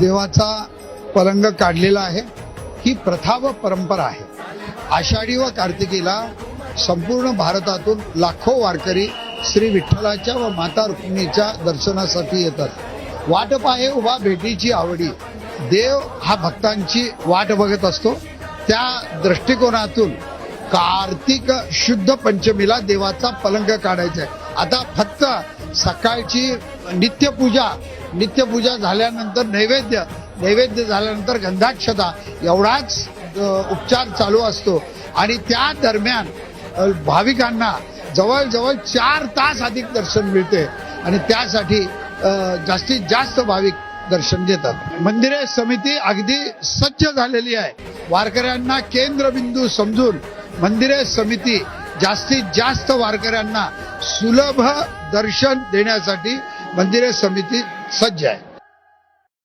देवाचा पलंग काढलेला आहे। ही प्रथा व परंपरा आहे। आषाढी व कार्तिकीला संपूर्ण भारतातून लाखो वारकरी श्री विठ्ठलाच्या व माता रुक्मिणीच्या दर्शनासाठी येतात। वाट पाहे उभा भेटीची आवडी। देव हा भक्तांची वाट बघत असतो। त्या दृष्टिकोनातून कार्तिक शुद्ध पंचमीला देवाचा पलंग काढायचा आहे। आता फक्त सकाळची नित्यपूजा झाल्यानंतर नैवेद्य झाल्यानंतर गंधाक्षता एवढाच उपचार चालू असतो आणि त्या दरम्यान भाविकांना जवळजवळ 4 तास अधिक दर्शन मिळते आणि त्यासाठी जास्तीत जास्त भाविक दर्शन घेतात। मंदिरे समिती अगदी सज्ज झालेली आहे। वारकऱ्यांना केंद्रबिंदू समजून मंदिरे समिती जास्तीत जास्त वारकऱ्यांना सुलभ दर्शन देण्यासाठी मंदिरे समिती सज्ज आहे।